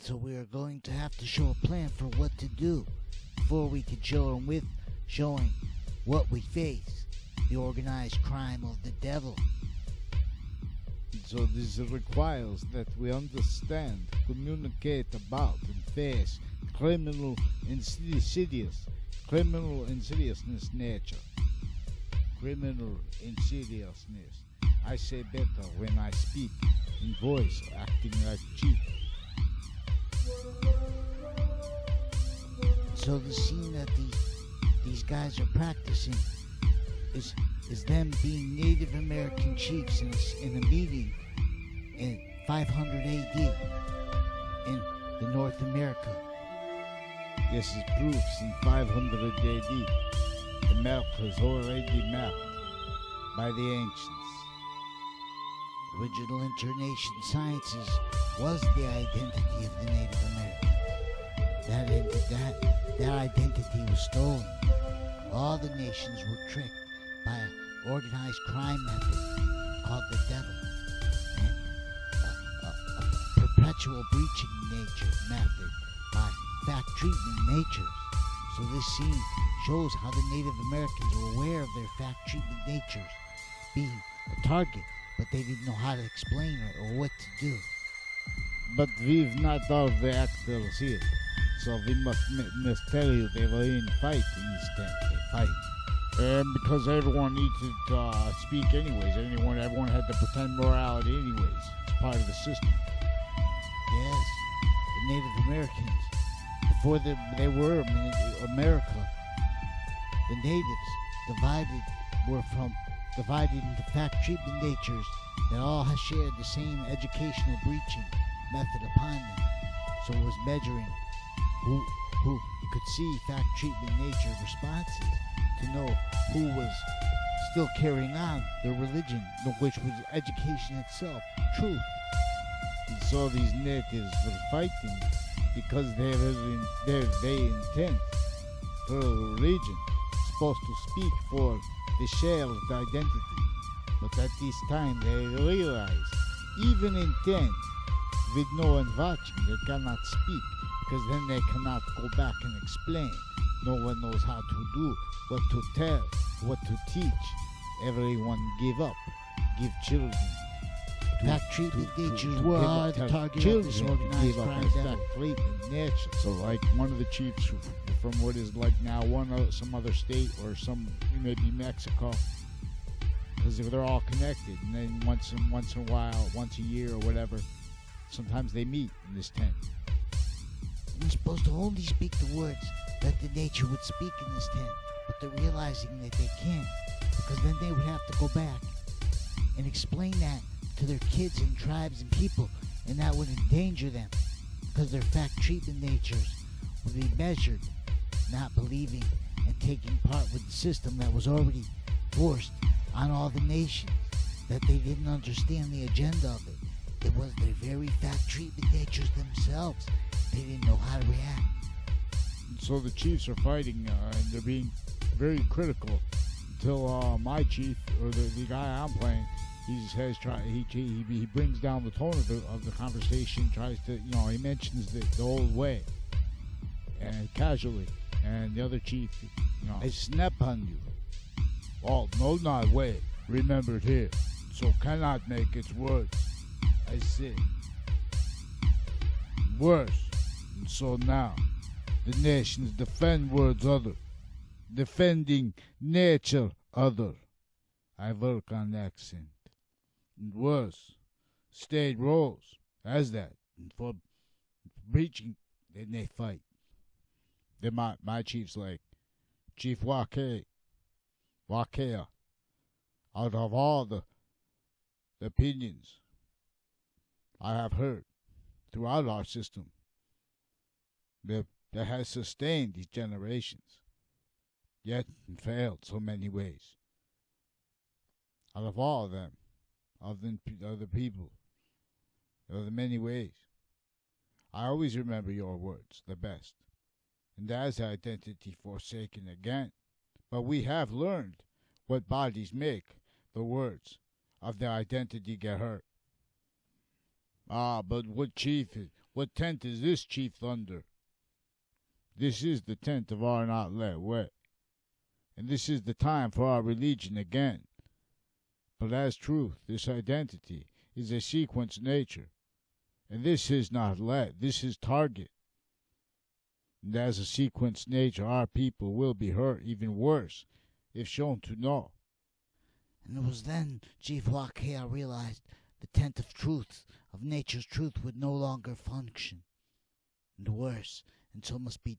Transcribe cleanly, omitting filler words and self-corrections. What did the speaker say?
So we are going to have to show a plan for what to do before we can show them with showing what we face, the organized crime of the devil. So this requires that we understand, communicate about, and face criminal insidiousness nature. Criminal insidiousness. I say better when I speak in voice, acting like chief. So the scene that these guys are practicing is them being Native American chiefs in a meeting in 500 AD in the North America. This is proofs in 500 AD. America is already mapped by the ancients. Original Internation Sciences was the identity of the Native American. That identity was stolen. All the nations were tricked by an organized crime method called the devil, and a perpetual breaching nature method by fact treatment natures. So this scene shows how the Native Americans were aware of their fact treatment natures being a target, but they didn't know how to explain or what to do. But we've not all the actors here, so we must tell you they were in fight in this tent. They fight. Because everyone needed to speak anyways. Everyone had to pretend morality anyways. It's part of the system. Yes, the Native Americans, before they were America, the natives divided into fact treatment natures that all shared the same educational breaching method upon them. So it was measuring who could see fact treatment nature responses to know who was still carrying on their religion, which was education itself, truth. And so these natives were fighting because they intend for a religion supposed to speak for the shared identity. But at this time they realize, even intent, with no one watching, they cannot speak, because then they cannot go back and explain. No one knows how to do, what to tell, what to teach. Everyone give up, give children. Fact treatment natures were the target of this organized crime devil. Fact treatment nature. So like one of the chiefs from what is like now some other state or some maybe Mexico, because they're all connected, and then once in a while, once a year or whatever, sometimes they meet in this tent. We're supposed to only speak the words that the nature would speak in this tent, but they're realizing that they can't, because then they would have to go back and explain that to their kids and tribes and people, and that would endanger them, because their fact treatment natures would be measured, not believing and taking part with the system that was already forced on all the nations, that they didn't understand the agenda of it. It was their very fact treatment natures themselves. They didn't know how to react. So the chiefs are fighting, and they're being very critical until my chief, or the guy I'm playing, he brings down the tone of the conversation, tries to, he mentions the old way, and casually, and the other chief, I snap on you. Oh, no, not way. Remember it here. So cannot make its worse. I say. Worse. And so now, the nations defend words other. Defending nature other. I work on accent. And worse. State roles. As that. And for breaching, then they fight. Then my chief's like, Chief Wakea, out of all the opinions I have heard throughout our system that has sustained these generations, yet failed so many ways. Out of all of them, of the people, of the many ways, I always remember your words the best, and as identity forsaken again. But we have learned what bodies make the words of their identity get hurt. But what chief What tent is this, Chief Thunder? This is the tent of our not let wet, and this is the time for our religion again. But as truth, this identity, is a sequence nature, and this is not let, this is target. And as a sequence nature, our people will be hurt even worse, if shown to know. And it was then Chief Wakea realized the tent of truth, of nature's truth, would no longer function. And worse, and so must be